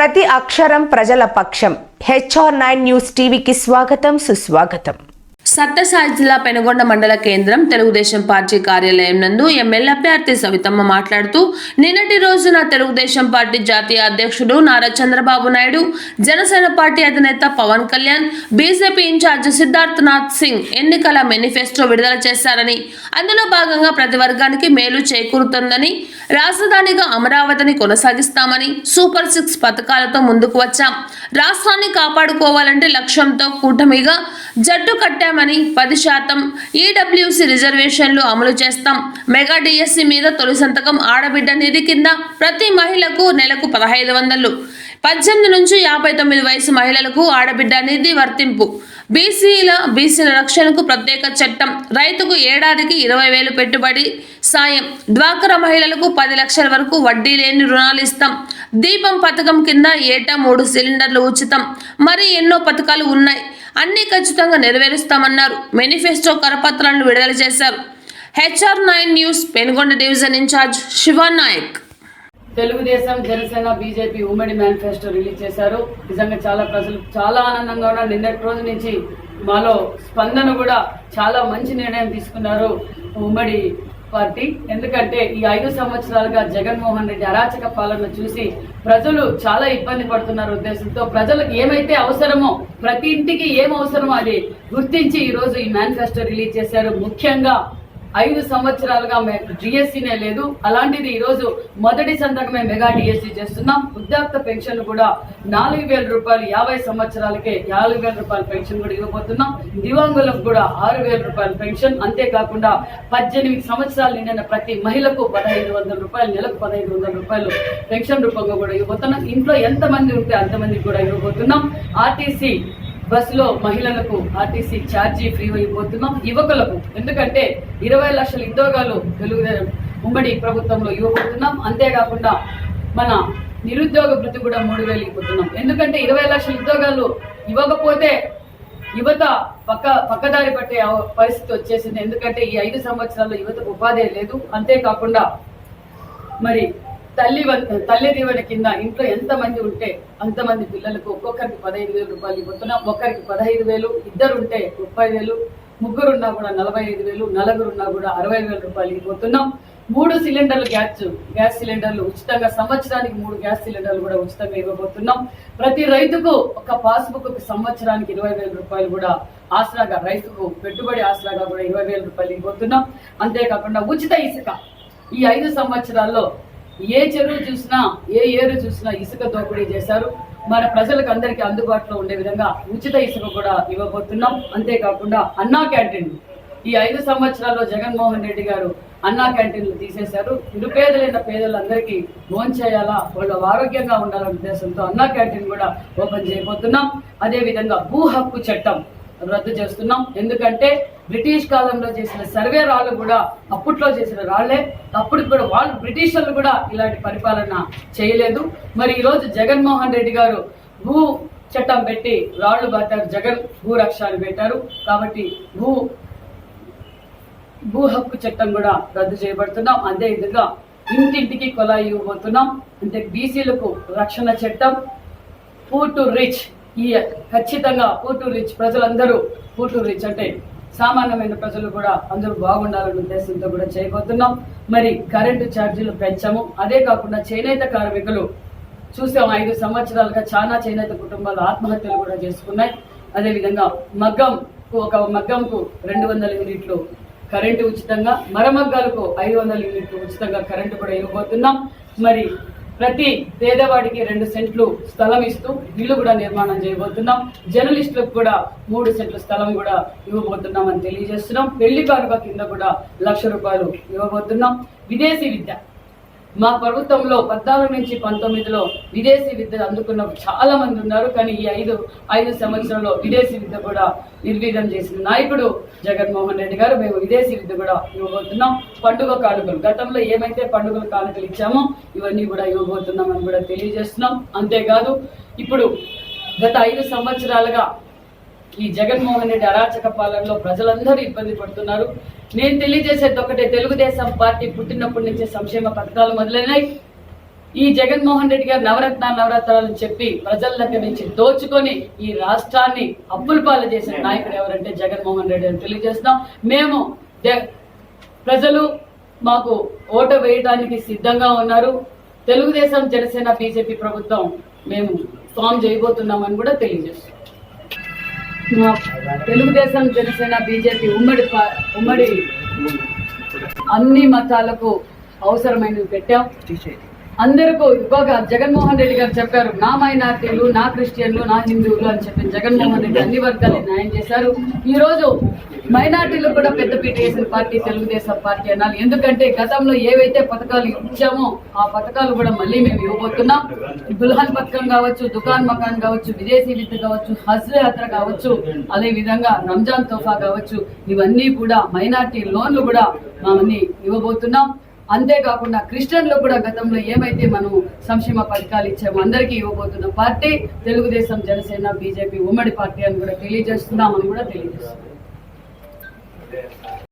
ప్రతి అక్షరం ప్రజల పక్షం. HR9 న్యూస్ టీవీకి స్వాగతం, సుస్వాగతం. సత్యసాయి జిల్లా పెనుగొండ మండల కేంద్రం తెలుగుదేశం పార్టీ కార్యాలయం నందు ఎమ్మెల్యే అభ్యర్థి సవితమ్మ మాట్లాడుతూ, నిన్నటి రోజున తెలుగుదేశం పార్టీ జాతీయ అధ్యక్షుడు నారా చంద్రబాబు నాయుడు, జనసేన పార్టీ అధినేత పవన్ కళ్యాణ్, బీజేపీ ఇన్ఛార్జ్ సిద్ధార్థ్ నాథ్ సింగ్ ఎన్నికల మేనిఫెస్టో విడుదల చేశారని, అందులో భాగంగా ప్రతి వర్గానికి మేలు చేకూరుతుందని, రాజధానిగా అమరావతిని కొనసాగిస్తామని, సూపర్ 6 పథకాలతో ముందుకు వచ్చాం, రాష్ట్రాన్ని కాపాడుకోవాలంటే లక్ష్యంతో కూటమిగా జట్టు కట్టామని, 10% ఈడబ్ల్యూసీ రిజర్వేషన్లు అమలు చేస్తాం, మెగా డిఎస్సి మీద తొలి సంతకం ఆడబిడ్డ నిధి కింద ప్రతి మహిళకు నెలకు 1500, 18 నుంచి 59 వయసు మహిళలకు ఆడబిడ్డ నిధి వర్తింపు, బీసీల రక్షణకు ప్రత్యేక చట్టం, రైతుకు ఏడాదికి 20,000 పెట్టుబడి సాయం, డ్వాక్రా మహిళలకు 10 లక్షల వరకు వడ్డీ లేని రుణాలు ఇస్తాం, దీపం పథకం కింద ఏటా 3 సిలిండర్లు ఉచితం, మరి ఎన్నో పథకాలు ఉన్నాయి, అన్ని ఖచ్చితంగా నెరవేరుస్తామన్నారు. మేనిఫెస్టో కరపత్రాలను విడుదల చేశారు. HR9 news Penugonda division in-charge Sivanayak. Telugu Desam, Janasena, BJP ఉమ్మడి మేనిఫెస్టో రిలీజ్ చేశారు. నిజంగా ప్రజలు చాలా ఆనందంగా ఉన్నారు. నిన్నటి రోజు నుంచి మాలో స్పందన కూడా చాలా మంచి నిర్ణయం తీసుకున్నారు ఉమ్మడి పార్టీ. ఎందుకంటే ఈ 5 సంవత్సరాలుగా జగన్మోహన్ రెడ్డి అరాచక పాలన చూసి ప్రజలు చాలా ఇబ్బంది పడుతున్నారు ఉద్దేశంతో ప్రజలకు ఏమైతే అవసరమో, ప్రతి ఇంటికి ఏం అవసరమో అది గుర్తించి ఈ రోజు ఈ మేనిఫెస్టో రిలీజ్ చేశారు. ముఖ్యంగా 5 సంవత్సరాలుగా డిఎస్సీనే లేదు, అలాంటిది ఈ రోజు మొదటి సంతకమే మెగా డిఎస్సీ చేస్తున్నాం. వృద్ధాప్య పెన్షన్ కూడా 4,000 రూపాయలు, 50 సంవత్సరాలకే 4,000 రూపాయల పెన్షన్ కూడా ఇవ్వబోతున్నాం. దివ్యాంగులకు కూడా 6,000 రూపాయల పెన్షన్. అంతేకాకుండా 18 సంవత్సరాలు నిండిన ప్రతి మహిళకు 1,500 రూపాయలు, నెలకు 1,500 రూపాయలు పెన్షన్ రూపంగా కూడా ఇవ్వబోతున్నాం. ఇంట్లో ఎంతమంది ఉంటే అంతమందికి కూడా ఇవ్వబోతున్నాం. ఆర్టీసీ బస్సులో మహిళలకు ఆర్టీసీ ఛార్జీ ఫ్రీ అయిపోతున్నాం. యువకులకు ఎందుకంటే 20 లక్షల ఉద్యోగాలు తెలుగుదేశం ఉమ్మడి ప్రభుత్వంలో ఇవ్వబోతున్నాం. అంతేకాకుండా మన నిరుద్యోగ భృతి కూడా 3,000 ఇవ్వబోతున్నాం. ఎందుకంటే 20 లక్షల ఉద్యోగాలు ఇవ్వకపోతే యువత పక్కదారి పట్టే పరిస్థితి వచ్చేసింది. ఎందుకంటే ఈ 5 సంవత్సరాల్లో యువతకు ఉపాధి లేదు. అంతేకాకుండా మరి తల్లి దీవెన కింద ఇంట్లో ఎంతమంది ఉంటే అంతమంది పిల్లలకు ఒక్కొక్కరికి 15,000 రూపాయలు ఇవ్వబోతున్నాం. ఒక్కరికి 15,000, ఇద్దరు ఉంటే 30,000, ముగ్గురున్నా కూడా 45,000, నలుగురున్నా కూడా 60,000 రూపాయలు ఇవ్వబోతున్నాం. 3 సిలిండర్లు గ్యాస్ సిలిండర్లు ఉచితంగా, సంవత్సరానికి 3 గ్యాస్ సిలిండర్లు కూడా ఉచితంగా ఇవ్వబోతున్నాం. ప్రతి రైతుకు ఒక పాస్బుక్ సంవత్సరానికి 20,000 రూపాయలు కూడా ఆసరాగా, రైతుకు పెట్టుబడి ఆసరాగా కూడా 20,000 రూపాయలు ఇవ్వబోతున్నాం. అంతేకాకుండా ఉచిత ఇసుక ఈ 5 సంవత్సరాల్లో ఏ చెరువు చూసినా, ఏ ఏరు చూసినా ఇసుక దోపిడీ చేశారు. మన ప్రజలకు అందరికీ అందుబాటులో ఉండే విధంగా ఉచిత ఇసుక కూడా ఇవ్వబోతున్నాం. అంతేకాకుండా అన్నా క్యాంటీన్ ఈ 5 సంవత్సరాల్లో జగన్మోహన్ రెడ్డి గారు అన్నా క్యాంటీన్లు తీసేశారు. నిరుపేదలైన పేదలందరికీ భోజనం చేయాలా, వాళ్ళు ఆరోగ్యంగా ఉండాలనే ఉద్దేశంతో అన్నా క్యాంటీన్ కూడా ఓపెన్ చేయబోతున్నాం. అదేవిధంగా భూ హక్కు చట్టం రద్దు చేస్తున్నాం. ఎందుకంటే బ్రిటిష్ కాలంలో చేసిన సర్వే రాళ్ళు కూడా అప్పట్లో చేసిన రాళ్లే, అప్పుడు కూడా వాళ్ళు బ్రిటిషర్లు కూడా ఇలాంటి పరిపాలన చేయలేదు. మరి ఈరోజు జగన్మోహన్ రెడ్డి గారు భూ చట్టం పెట్టి రాళ్లు బాటారు, జగన్ భూ రక్షణ పెట్టారు. కాబట్టి భూ హక్కు చట్టం కూడా రద్దు చేయబడుతున్నాం. అదేవిధంగా ఇంటింటికి కొలాయి ఇవ్వబోతున్నాం. అంటే బీసీలకు రక్షణ చట్టం, పూర్ టు రిచ్, ఈ ఖచ్చితంగా పూర్ టు రిచ్ ప్రజలందరూ, పూర్ టు రిచ్ అంటే సామాన్యమైన ప్రజలు కూడా అందరూ బాగుండాలనే ఉద్దేశంతో కూడా చేయబోతున్నాం. మరి కరెంటు ఛార్జీలు పెంచాము. అదే కాకుండా చేనేత కార్మికులు చూసాం 5 సంవత్సరాలుగా చాలా చేనేత కుటుంబాలు ఆత్మహత్యలు కూడా చేసుకున్నాయి. అదేవిధంగా ఒక మగ్గంకు 200 యూనిట్లు కరెంటు ఉచితంగా, మరమగ్గాలకు 500 యూనిట్లు ఉచితంగా కరెంటు కూడా ఇవ్వబోతున్నాం. మరి ప్రతి పేదవాడికి 2 సెంట్లు స్థలం ఇస్తూ ఇల్లు కూడా నిర్మాణం చేయబోతున్నాం. జర్నలిస్టులకు కూడా 3 సెంట్ల స్థలం కూడా ఇవ్వబోతున్నాం అని తెలియజేస్తున్నాం. పెళ్లి కానుక కింద కూడా 1,00,000 రూపాయలు ఇవ్వబోతున్నాం. విదేశీ విద్య మా ప్రభుత్వంలో 14 నుంచి 19లో విదేశీ విద్య అందుకున్న చాలా మంది ఉన్నారు. కానీ ఈ 5 సంవత్సరాల్లో విదేశీ విద్య కూడా నిర్వీర్యం చేసిన నాయకుడు జగన్మోహన్ రెడ్డి గారు. మేము విదేశీ విద్య కూడా ఇవ్వబోతున్నాం. పండుగ కానుకలు గతంలో ఏమైతే పండుగల కానుకలు ఇచ్చామో ఇవన్నీ కూడా ఇవ్వబోతున్నాం అని కూడా తెలియజేస్తున్నాం. అంతేకాదు ఇప్పుడు గత 5 సంవత్సరాలుగా ఈ జగన్మోహన్ రెడ్డి అరాచక పాలనలో ప్రజలందరూ ఇబ్బంది పడుతున్నారు. నేను తెలియజేసేది ఒకటే, తెలుగుదేశం పార్టీ పుట్టినప్పటి నుంచే సంక్షేమ పథకాలు మొదలైనాయి. ఈ జగన్మోహన్ రెడ్డి గారు నవరత్నాలు చెప్పి ప్రజల దగ్గర నుంచి దోచుకొని ఈ రాష్ట్రాన్ని అప్పుల పాలు చేసిన నాయకుడు ఎవరంటే జగన్మోహన్ రెడ్డి అని తెలియజేస్తున్నాం. మేము ప్రజలు మాకు ఓటు వేయడానికి సిద్ధంగా ఉన్నారు. తెలుగుదేశం, జనసేన, బీజేపీ ప్రభుత్వం మేము ఫామ్ చేయబోతున్నామని కూడా తెలియజేస్తున్నాం. తెలుగుదేశం, జనసేన, బీజేపీ ఉమ్మడి అన్ని మతాలకు అవసరమైనవి పెట్టాం. అందరికీ ఇవ్వగా జగన్మోహన్ రెడ్డి గారు చెప్పారు, నా మైనార్టీలు, నా క్రిస్టియన్లు, నా హిందువులు అని చెప్పి జగన్మోహన్ రెడ్డి అన్ని వర్గాలు న్యాయం చేశారు. ఈ రోజు మైనార్టీలకు కూడా పెద్దపీట వేసిన పార్టీ తెలుగుదేశం పార్టీ అనాలి. ఎందుకంటే గతంలో ఏవైతే పథకాలు ఇచ్చామో ఆ పథకాలు కూడా మళ్ళీ మేము ఇవ్వబోతున్నాం. దుల్హన్ పథకం కావచ్చు, దుకాన్ మకాన్ కావచ్చు, విదేశీ విద్య కావచ్చు, హజ్ యాత్ర కావచ్చు, అదే విధంగా రంజాన్ తోఫా కావచ్చు, ఇవన్నీ కూడా మైనార్టీ లోన్లు కూడా మనల్ని ఇవ్వబోతున్నాం. అంతేకాకుండా క్రిస్టియన్లు కూడా గతంలో ఏమైతే మనం సంక్షేమ పథకాలు ఇచ్చామో అందరికీ ఇవ్వబోతున్న పార్టీ తెలుగుదేశం, జనసేన, బీజేపీ ఉమ్మడి పార్టీ అని కూడా తెలియజేస్తున్నామని కూడా తెలియజేస్తున్నాం.